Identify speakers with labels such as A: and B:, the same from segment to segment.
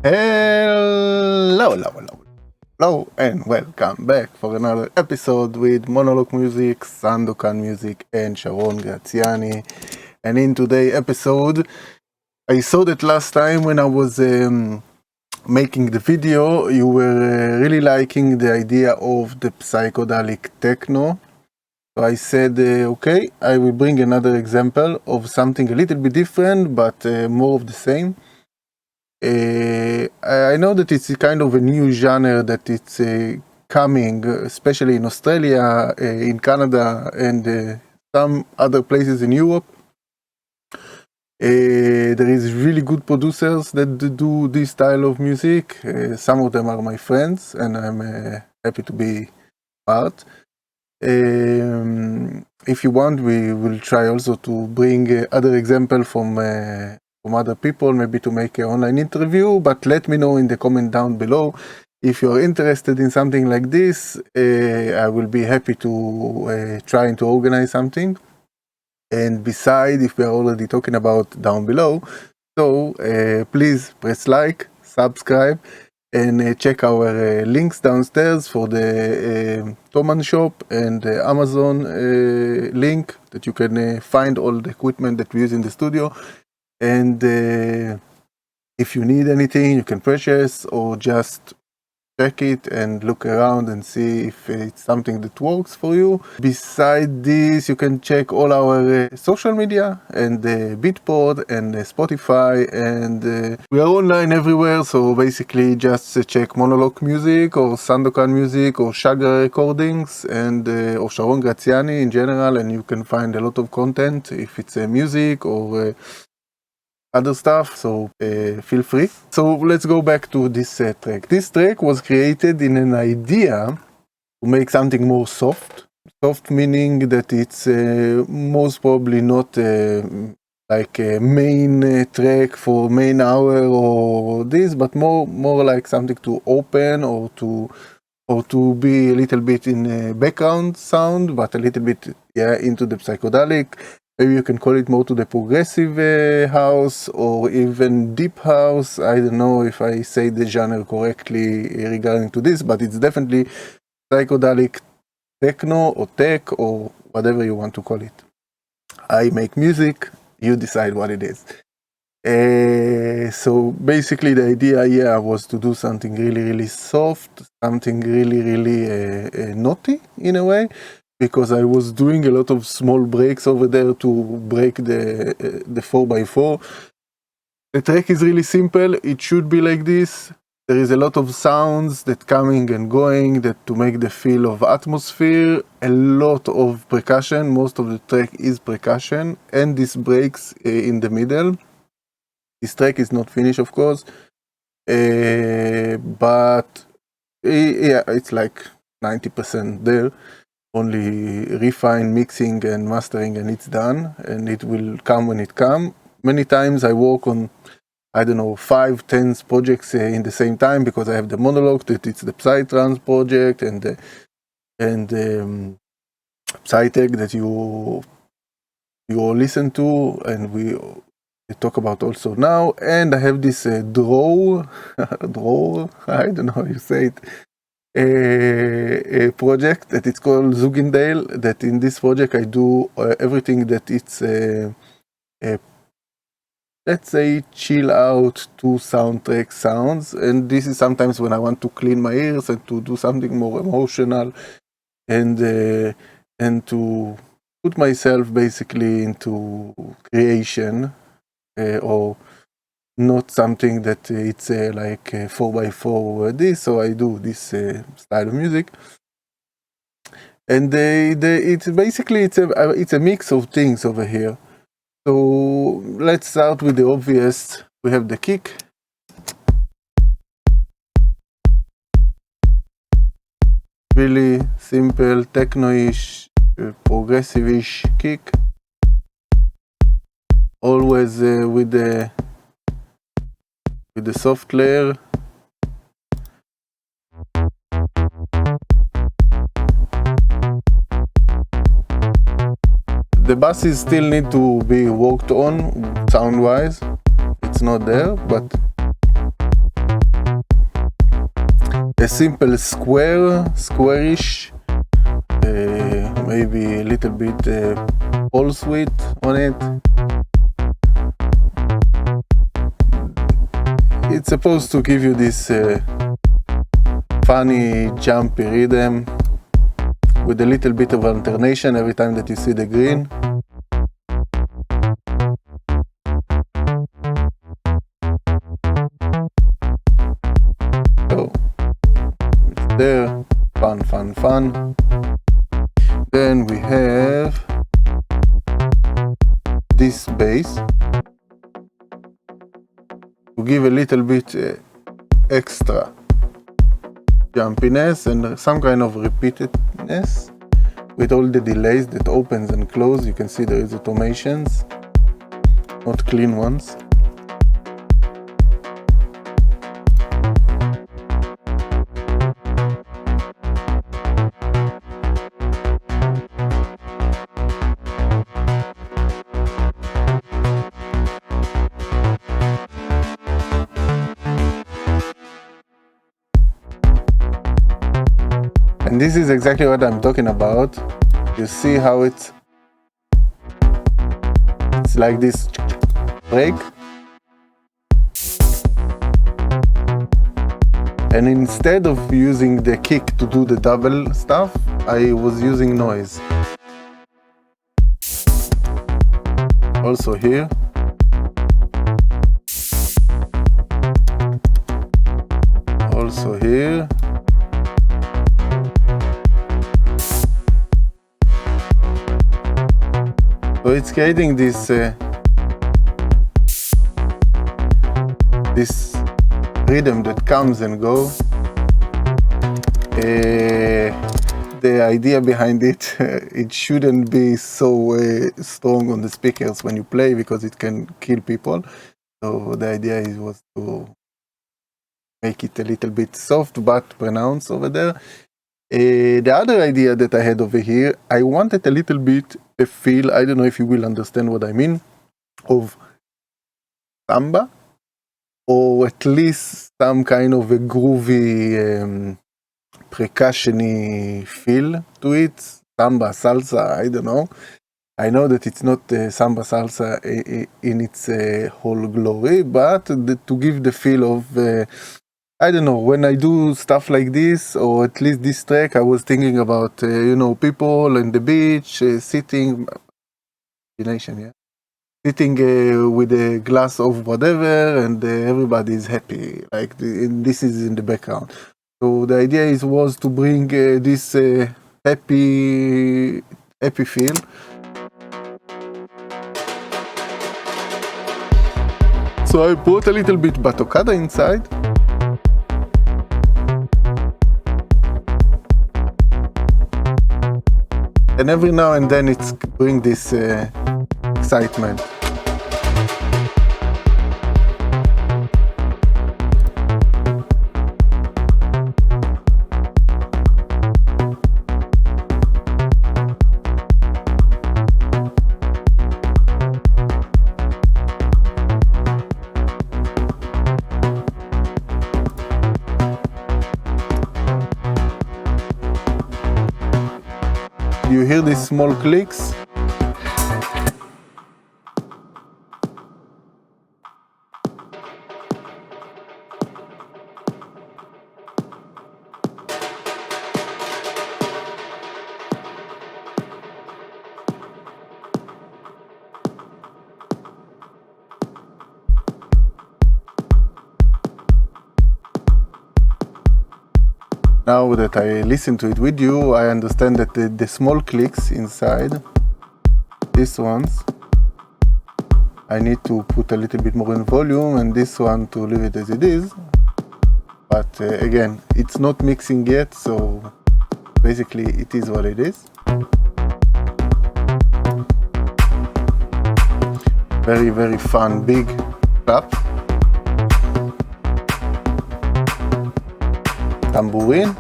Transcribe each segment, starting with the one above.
A: Hello, and welcome back for another episode with Monolock music, Sandakan music, and Sharon Graziani. And in today's episode, I saw that last time when I was making the video, you were really liking the idea of the psychedelic techno. So I said, okay, I will bring another example of something a little bit different, but more of the same. I know that it's kind of a new genre that it's coming, especially in Australia, in Canada, and some other places in Europe. There is really good producers that do this style of music. Some of them are my friends, and I'm happy to be part. If you want, we will try also to bring other examples from other people, maybe to make an online interview, but let me know in the comment down below if you're interested in something like this. I will be happy to try to organize something. And besides, if we are already talking about down below, so please press like, subscribe, and check our links downstairs for the Thomann shop and the Amazon link that you can find all the equipment that we use in the studio. And if you need anything, you can purchase or just check it and look around and see if it's something that works for you. Besides this, you can check all our social media and Beatport and Spotify, and we are online everywhere. So basically just check Monolock music or Sandakan music or Shagra recordings and or Sharon Graziani in general, and you can find a lot of content if it's music or other stuff, so feel free. So let's go back to this track. This track was created in an idea to make something more soft. Soft meaning that it's most probably not like a main track for main hour or this, but more like something to open or to be a little bit in background sound, but a little bit into the psychedelic. Maybe you can call it more to the progressive house or even deep house. I don't know if I say the genre correctly regarding to this, but it's definitely psychedelic techno or tech or whatever you want to call it. I make music, you decide what it is. So basically the idea was to do something really soft, something really naughty in a way, because I was doing a lot of small breaks over there to break the 4x4. The track is really simple. It should be like this. There is a lot of sounds that coming and going that to make the feel of atmosphere. A lot of percussion. Most of the track is percussion, and this breaks in the middle. This track is not finished, of course, but yeah, it's like 90% there. Only refine, mixing and mastering, and it's done, and it will come when it comes. Many times I work on, I don't know, 5-10 projects in the same time, because I have the Monolock, that it's the psytrance project, and Psytech that you all listen to, and we talk about also now. And I have this drawer, I don't know how you say it, a project that it's called Zoogindel. That in this project I do everything that it's let's say chill out to soundtrack sounds, and this is sometimes when I want to clean my ears and to do something more emotional and to put myself basically into creation or not something that it's like 4x4 this, so I do this style of music. And it's basically it's a mix of things over here. So let's start with the obvious. We have the kick. Really simple techno-ish, progressive-ish kick. Always with the soft layer. The basses still need to be worked on sound-wise. It's not there, but a simple squarish, maybe a little bit pulse width on it. It's supposed to give you this funny jumpy rhythm with a little bit of alternation every time that you see the green. So it's there, fun. Then we have this bass to give a little bit extra jumpiness and some kind of repeatedness with all the delays that opens and close. You can see there is automations, not clean ones. And this is exactly what I'm talking about. You see how it's like this break. And instead of using the kick to do the double stuff, I was using noise. Also here. Also here. So it's creating this this rhythm that comes and goes. The idea behind it, it shouldn't be so strong on the speakers when you play because it can kill people. So the idea was to make it a little bit soft but pronounced over there. The other idea that I had over here, I wanted a little bit a feel, I don't know if you will understand what I mean, of samba, or at least some kind of a groovy percussion-y feel to it. Samba, salsa, I don't know. I know that it's not samba salsa in its whole glory, but to give the feel of I don't know, when I do stuff like this, or at least this track, I was thinking about, you know, people on the beach, sitting, sitting with a glass of whatever, and everybody is happy, like this is in the background. So the idea was to bring this happy feel. So I put a little bit batucada inside. And every now and then it's bring this excitement. You hear these small clicks? Now that I listen to it with you, I understand that the small clicks inside, these ones, I need to put a little bit more in volume, and this one to leave it as it is. But again, it's not mixing yet, so basically it is what it is. Very, very fun, big clap. Tambourine.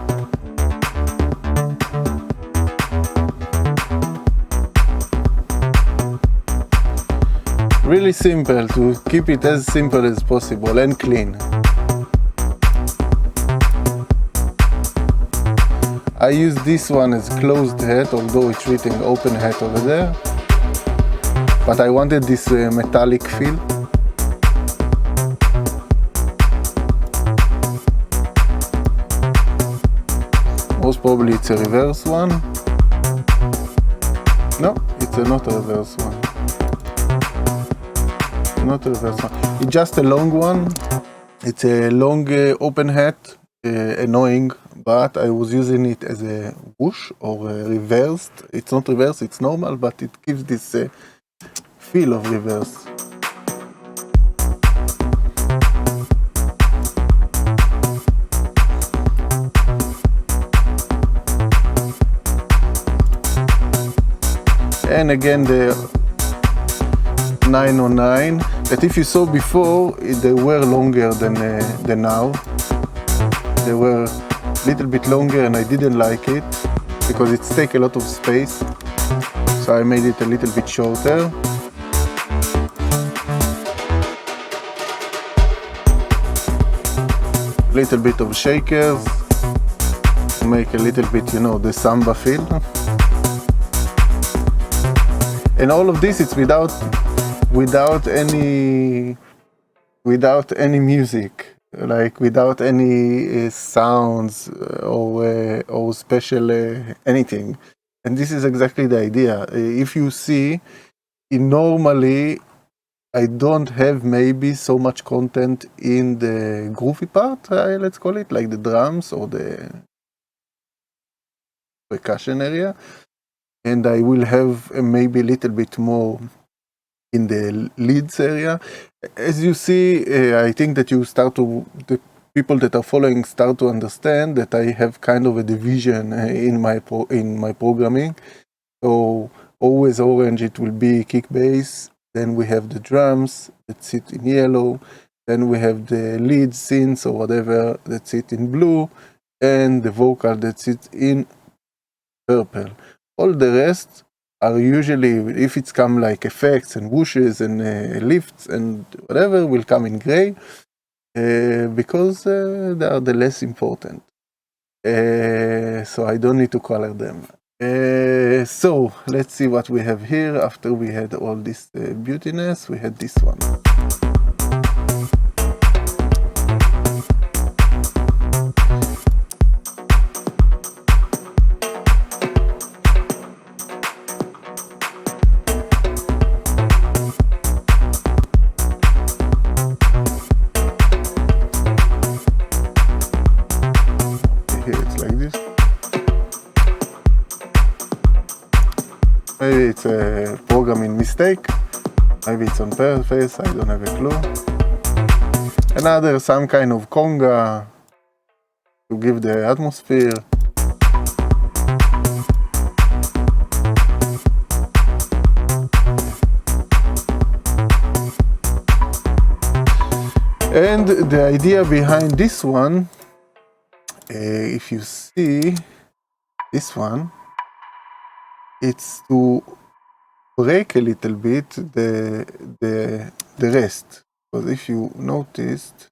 A: Really simple, to keep it as simple as possible and clean. I use this one as closed hat, although it's written open hat over there. But I wanted this metallic feel. Most probably it's a reverse one. No, it's not a reverse one. Not a reverse one. It's just a long one. It's a long open hat, annoying, but I was using it as a whoosh or reversed. It's not reverse, it's normal, but it gives this feel of reverse. And again the 909, that if you saw before, they were longer than now. They were a little bit longer and I didn't like it because it takes a lot of space. So I made it a little bit shorter. Little bit of shakers to make a little bit, you know, the samba feel. And all of this, it's without any music, like without any sounds or special anything. And this is exactly the idea. If you see, normally I don't have maybe so much content in the groovy part, let's call it, like the drums or the percussion area. And I will have maybe a little bit more in the leads area. As you see, I think that the people that are following start to understand that I have kind of a division in my programming. So always orange, it will be kick bass. Then we have the drums that sit in yellow. Then we have the lead synths or whatever that sit in blue, and the vocal that sits in purple. All the rest are usually, if it's come like effects and whooshes and lifts and whatever, will come in gray because they are the less important. So I don't need to color them. So let's see what we have here. After we had all this beautiness, we had this one. Maybe it's a programming mistake, maybe it's on purpose, I don't have a clue. Another, some kind of conga to give the atmosphere. And the idea behind this one, if you see this one, it's to break a little bit the rest. Because if you noticed,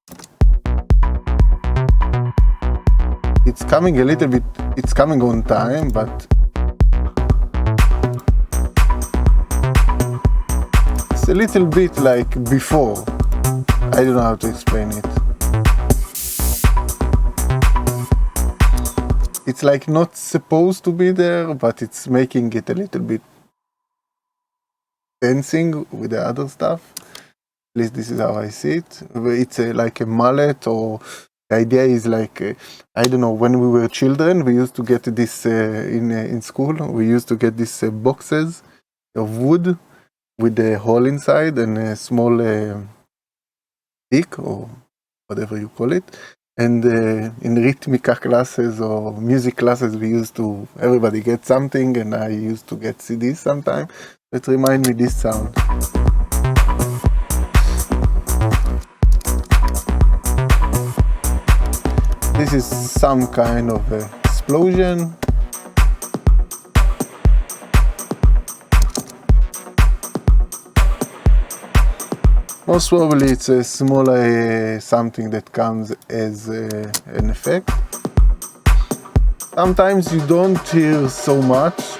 A: it's coming a little bit, it's coming on time, but it's a little bit like before. I don't know how to explain it. It's like not supposed to be there, but it's making it a little bit dancing with the other stuff. At least this is how I see it. It's like a mallet, or the idea is like, I don't know, when we were children, we used to get this in school. We used to get these boxes of wood with a hole inside and a small stick, or whatever you call it. And in ritmika classes or music classes, everybody gets something, and I used to get CDs sometimes. That remind me this sound. This is some kind of explosion. Most probably it's a smaller something that comes as an effect. Sometimes you don't hear so much,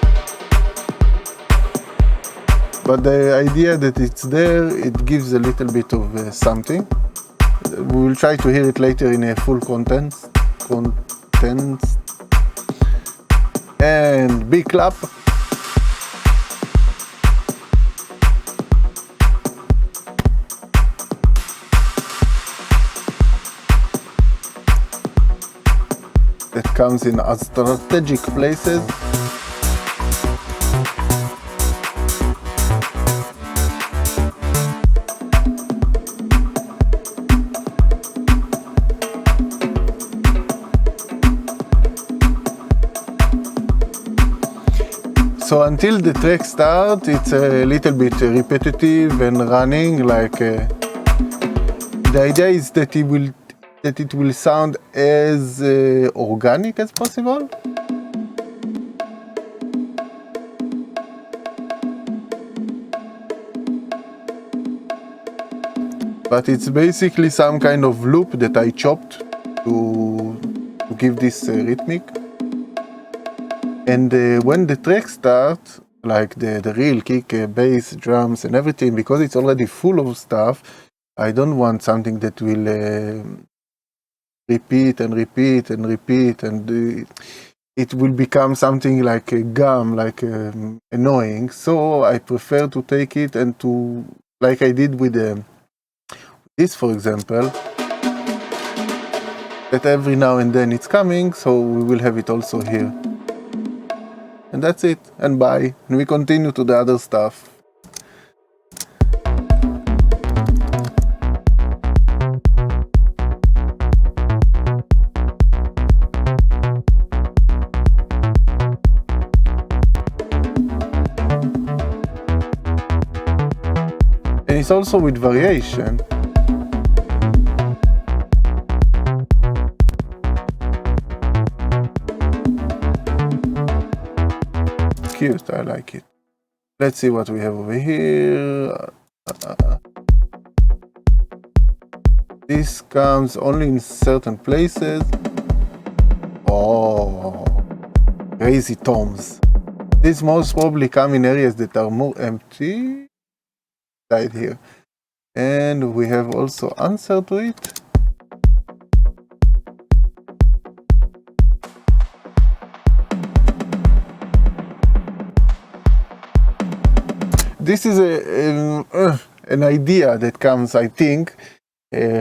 A: but the idea that it's there, it gives a little bit of something. We will try to hear it later in a full contents. And big clap. That comes in strategic places. So until the track starts, it's a little bit repetitive and running. Like the idea is that it will sound as organic as possible. But it's basically some kind of loop that I chopped to give this rhythmic. And when the track starts, like the real kick, bass, drums and everything, because it's already full of stuff, I don't want something that will repeat and repeat and repeat, and it will become something like a gum, like annoying. So I prefer to take it and to, like I did with this, for example, that every now and then it's coming, so we will have it also here. And that's it, and bye. And we continue to the other stuff. And it's also with variation. Cute, I like it. Let's see what we have over here. This comes only in certain places. Oh, crazy toms. This most probably come in areas that are more empty. Right here. And we have also answer to it. This is an idea that comes, I think,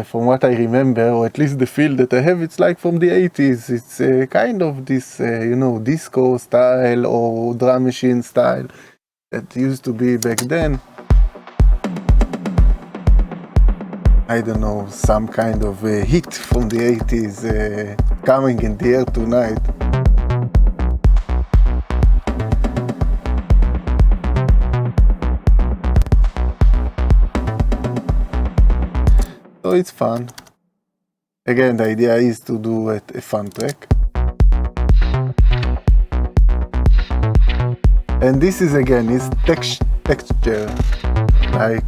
A: from what I remember, or at least the feel that I have, it's like from the 80s. It's kind of this, disco style or drum machine style that used to be back then. I don't know, some kind of hit from the 80s coming in the air tonight. So it's fun. Again, the idea is to do a fun track. And this is again, is texture. Like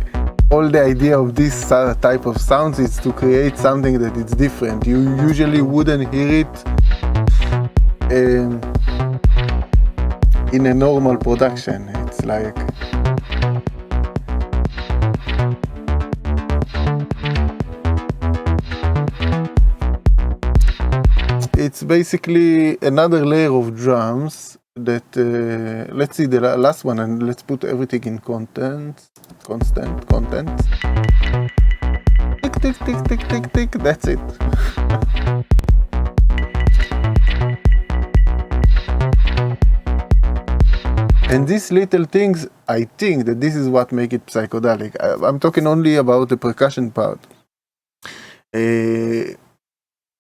A: all the idea of this type of sounds is to create something that is different. You usually wouldn't hear it in a normal production. It's like it's basically another layer of drums that, let's see the last one, and let's put everything in constant. Tick, tick, tick, tick, tick, tick, that's it. And these little things, I think that this is what make it psychedelic. I'm talking only about the percussion part.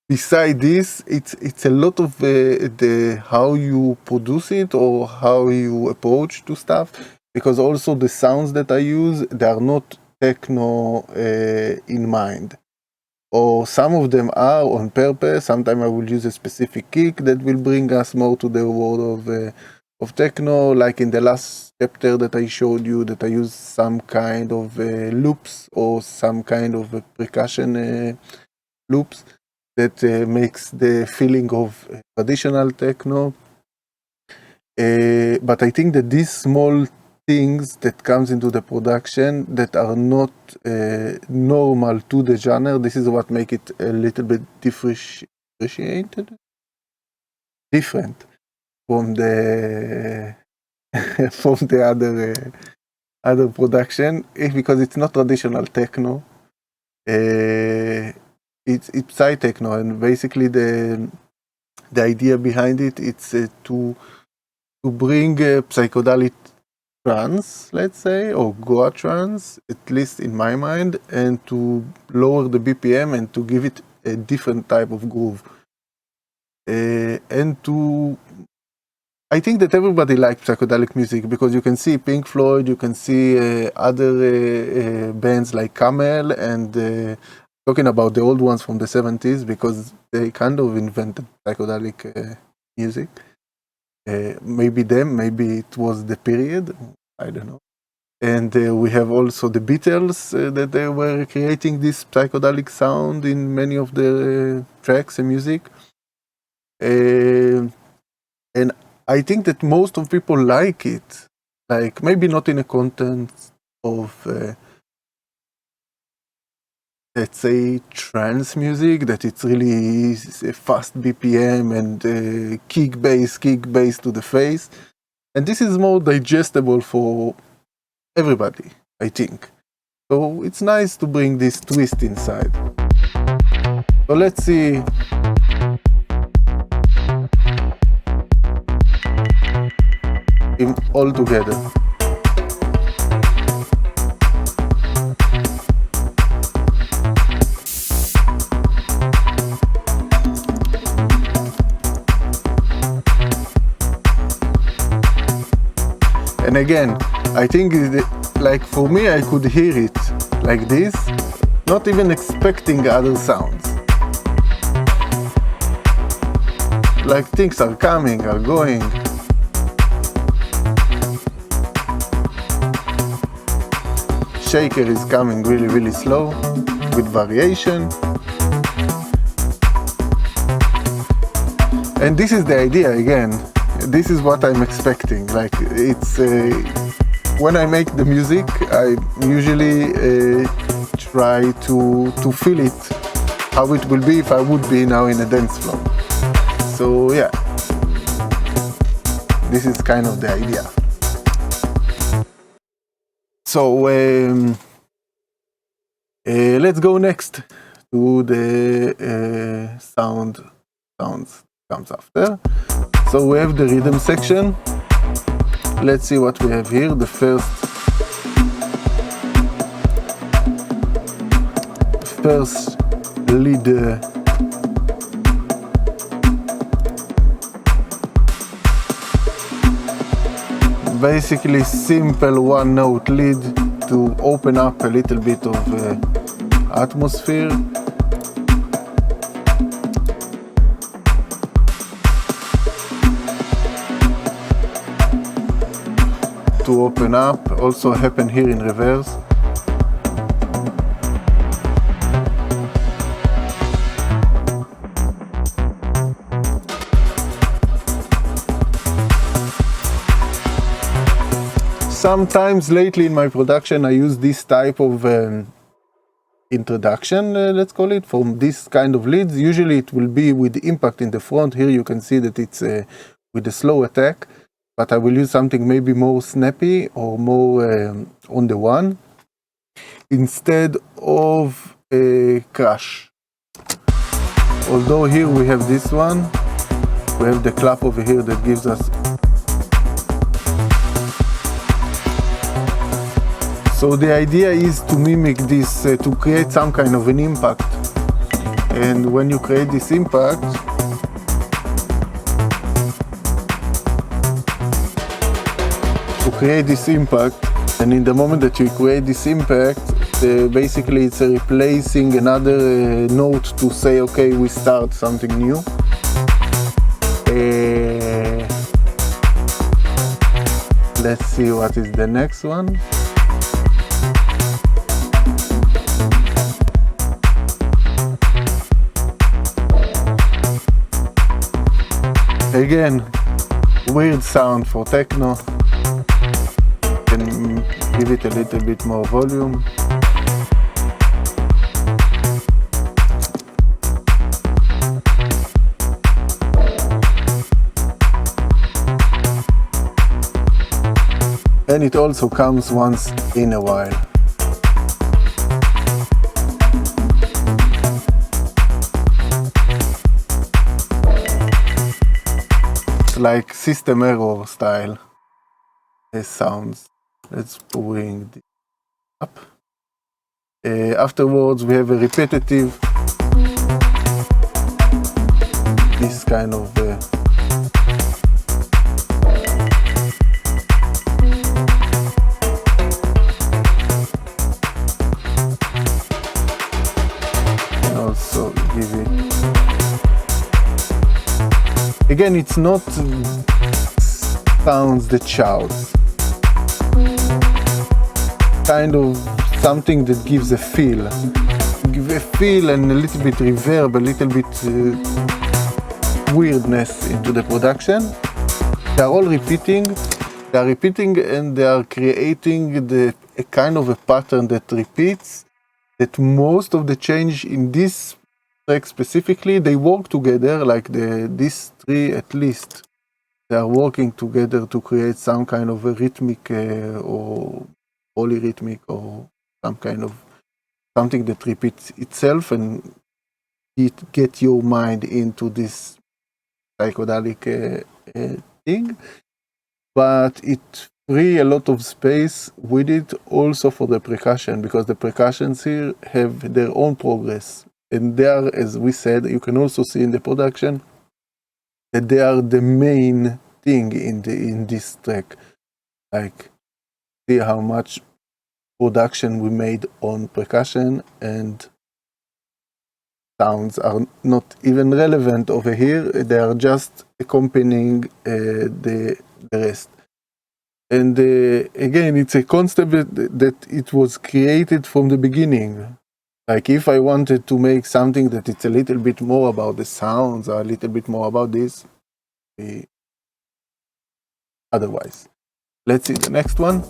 A: Beside this, it's a lot of the how you produce it or how you approach to stuff, because also the sounds that I use, they are not techno in mind, or some of them are on purpose. Sometimes I will use a specific kick that will bring us more to the world of techno, like in the last chapter that I showed you, that I use some kind of loops or some kind of percussion loops that makes the feeling of traditional techno. But I think that these small things that comes into the production that are not normal to the genre, this is what make it a little bit different from the from the other production, because it's not traditional techno. It's psy techno, and basically the idea behind it, it's to bring psychedelic trance, let's say, or Goa trance, at least in my mind, and to lower the BPM and to give it a different type of groove. And I think that everybody likes psychedelic music, because you can see Pink Floyd, you can see other bands like Camel, and talking about the old ones from the 70s, because they kind of invented psychedelic music. Maybe them, maybe it was the period, I don't know. And we have also the Beatles, that they were creating this psychedelic sound in many of their tracks and music. And I think that most of people like it, like maybe not in a content of, let's say, trance music, that it's really a fast BPM and kick bass to the face. And this is more digestible for everybody, I think. So it's nice to bring this twist inside. So let's see. All together. And again, I think like for me, I could hear it like this, not even expecting other sounds. Like things are coming, are going. Shaker is coming really, really slow with variation. And this is the idea again. This is what I'm expecting. Like it's when I make the music, I usually try to feel it, how it will be if I would be now in a dance floor. So yeah, this is kind of the idea. So let's go next to the sounds comes after. So we have the rhythm section. Let's see what we have here. The first lead. Basically simple one-note lead to open up a little bit of atmosphere. To open up, also happen here in reverse. Sometimes lately in my production I use this type of introduction, let's call it, from this kind of leads. Usually it will be with the impact in the front. Here you can see that it's with a slow attack, but I will use something maybe more snappy or more on the one, instead of a crash. Although here we have this one, we have the clap over here that gives us. So the idea is to mimic this, to create some kind of an impact. And when you create this impact, and in the moment that you create this impact, basically it's replacing another note to say, okay, we start something new. Let's see what is the next one. Again, weird sound for techno. Can give it a little bit more volume. And it also comes once in a while. It's like system error style sounds. Let's bring this up. Afterwards we have a repetitive, this kind of also give it. Again, it's not sounds that shouts. Kind of something that gives a feel. Give a feel and a little bit reverb, a little bit weirdness into the production. They are all repeating. They are repeating and they are creating a kind of a pattern that repeats. That most of the change in this track specifically, they work together, like these three at least. They are working together to create some kind of a rhythmic or polyrhythmic or some kind of something that repeats itself and get your mind into this psychedelic thing. But it free a lot of space with it also for the percussion, because the percussions here have their own progress. And they are, as we said, you can also see in the production that they are the main thing in this track. Like, see how much production we made on percussion, and sounds are not even relevant over here. They are just accompanying the rest. And again, it's a concept that it was created from the beginning. Like, if I wanted to make something that it's a little bit more about the sounds, or a little bit more about this, otherwise. Let's see the next one.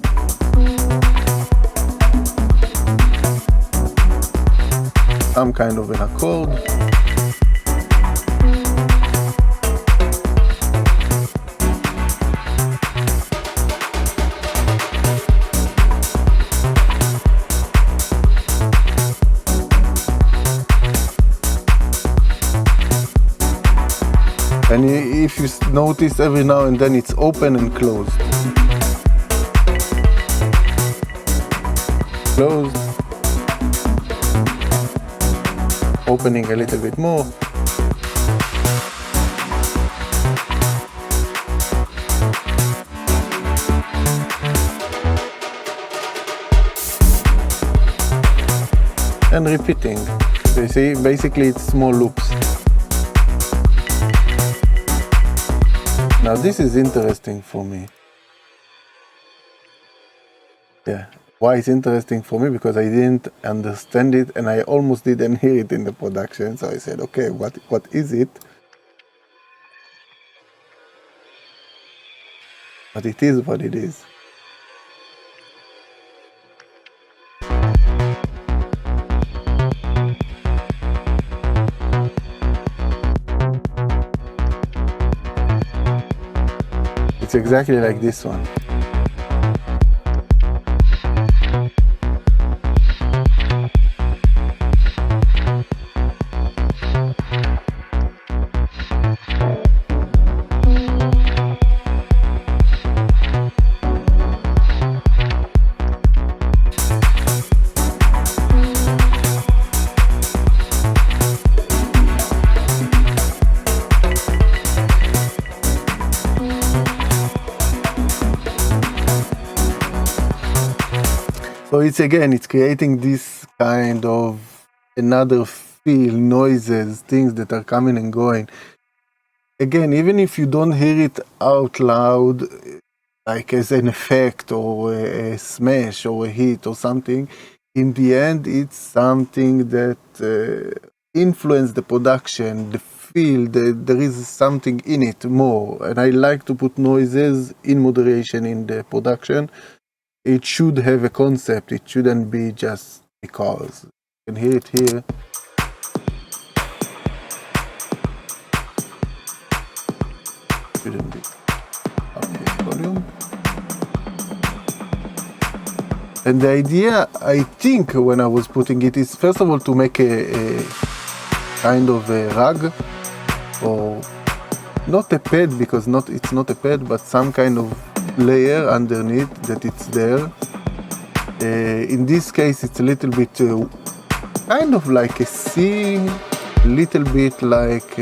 A: Some kind of an accord. And if you notice, every now and then it's open and closed. Closed. Opening a little bit more. And repeating. So you see, basically it's small loops. Now this is interesting for me. Yeah, why it's interesting for me? Because I didn't understand it and I almost didn't hear it in the production. So I said, okay, what is it? But it is what it is. It's exactly like this one. So it's creating this kind of another feel, noises, things that are coming and going. Again, even if you don't hear it out loud, like as an effect or a smash or a hit or something, in the end it's something that influences the production, the feel that there is something in it more, and I like to put noises in moderation in the production. It should have a concept. It shouldn't be just because. You can hear it here. Shouldn't be. Okay, volume. And the idea, I think, when I was putting it, is first of all to make a kind of a rug, or not a pad, because it's not a pad, but some kind of layer underneath that it's there. In this case, it's a little bit kind of like a sea, little bit like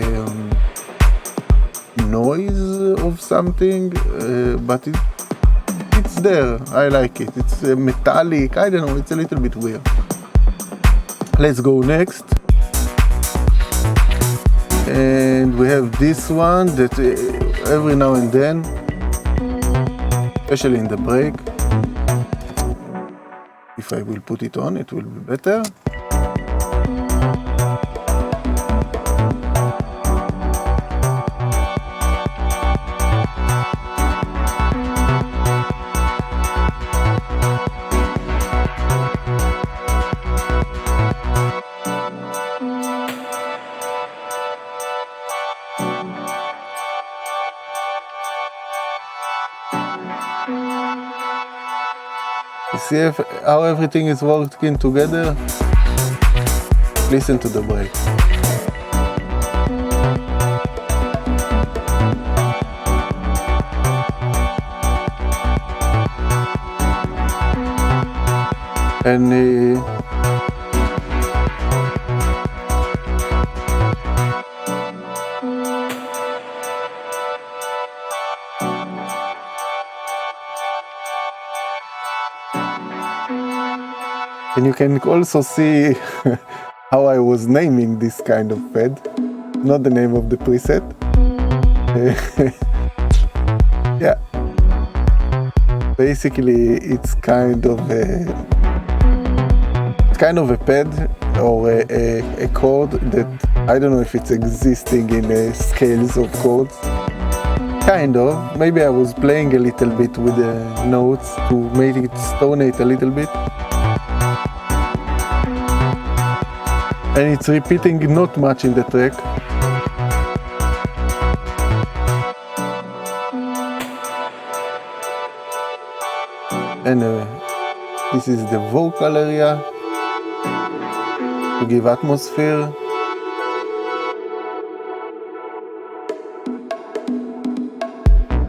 A: noise of something, but it's there. I like it. It's metallic. I don't know. It's a little bit weird. Let's go next. And we have this one that every now and then, especially in the break, if I will put it on, it will be better. See how everything is working together? Listen to the break. And you can also see how I was naming this kind of pad, not the name of the preset. Yeah, basically it's kind of a pad or a chord that I don't know if it's existing in scales of chords. Kind of. Maybe I was playing a little bit with the notes to make it stonate a little bit. And it's repeating not much in the track. Anyway, this is the vocal area to give atmosphere.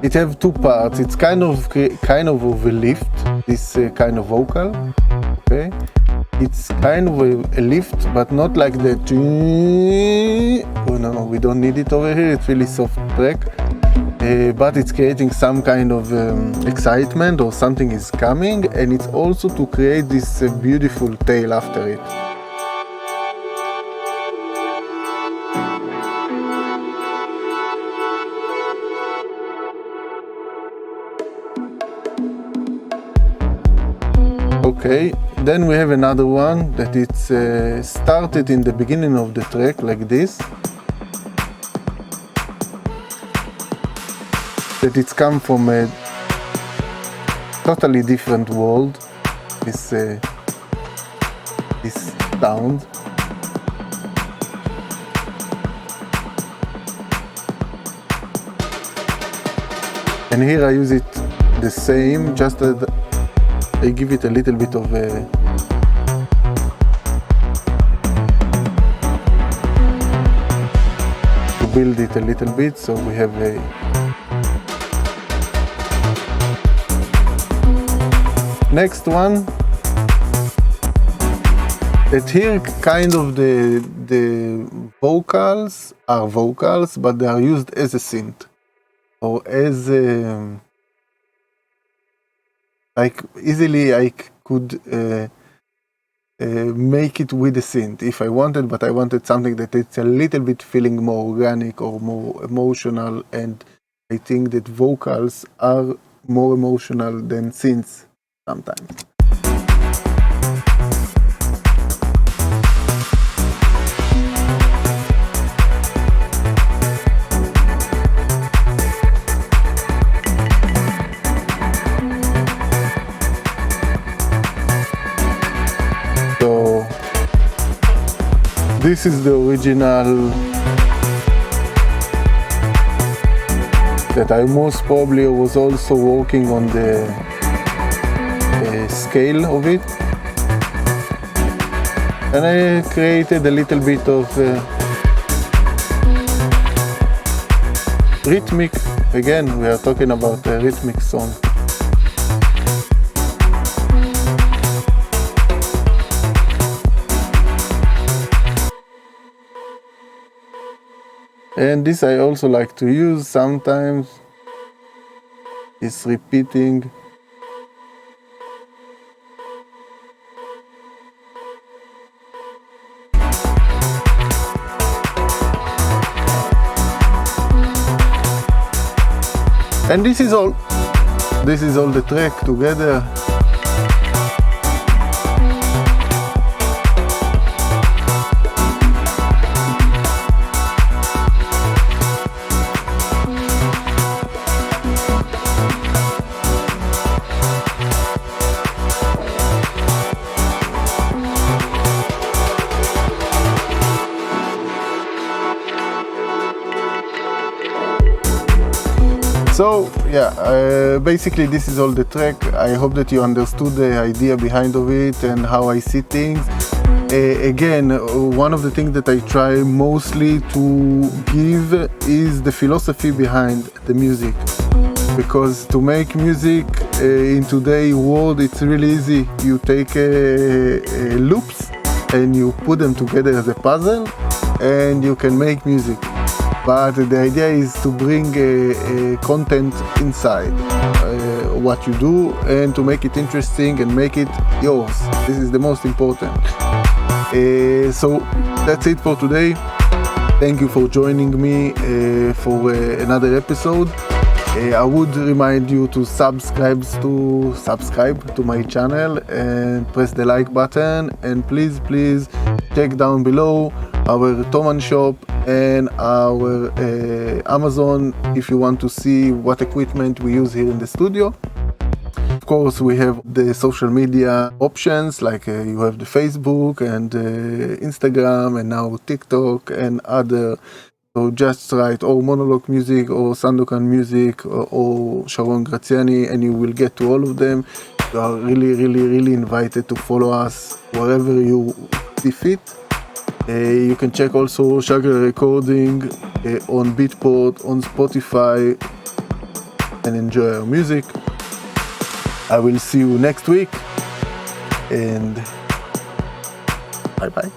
A: It has two parts. It's kind of a lift, this kind of vocal. Okay. It's kind of a lift, but not like the. Oh no, we don't need it over here. It's really soft track, but it's creating some kind of excitement or something is coming, and it's also to create this beautiful tail after it. Okay, then we have another one that it's started in the beginning of the track like this. That it's come from a totally different world, this sound. And here I use it the same, just that I give it a little bit of to build it a little bit, so we have a next one. That here kind of the vocals are vocals, but they are used as a synth or as a like easily I could make it with a synth if I wanted, but I wanted something that it's a little bit feeling more organic or more emotional, and I think that vocals are more emotional than synths sometimes. this is the original that I most probably was also working on the scale of it, and I created a little bit of rhythmic. Again, we are talking about a rhythmic song. And this I also like to use sometimes. It's repeating. And this is all the track together. So yeah, basically this is all the track. I hope that you understood the idea behind of it and how I see things. Again, one of the things that I try mostly to give is the philosophy behind the music. Because to make music in today's world, it's really easy. You take loops and you put them together as a puzzle and you can make music. But the idea is to bring content inside what you do and to make it interesting and make it yours. This is the most important. So that's it for today. Thank you for joining me for another episode. I would remind you to subscribe to my channel and press the like button, and please check down below our Thomann shop and our Amazon if you want to see what equipment we use here in the studio. Of course, we have the social media options, like you have the Facebook and Instagram and now TikTok and other. So just write or Monolock music or Sandakan music or Sharon Graziani and you will get to all of them. You are really invited to follow us wherever you see fit. You can check also Shagra Recording on Beatport, on Spotify, and enjoy our music. I will see you next week, and bye.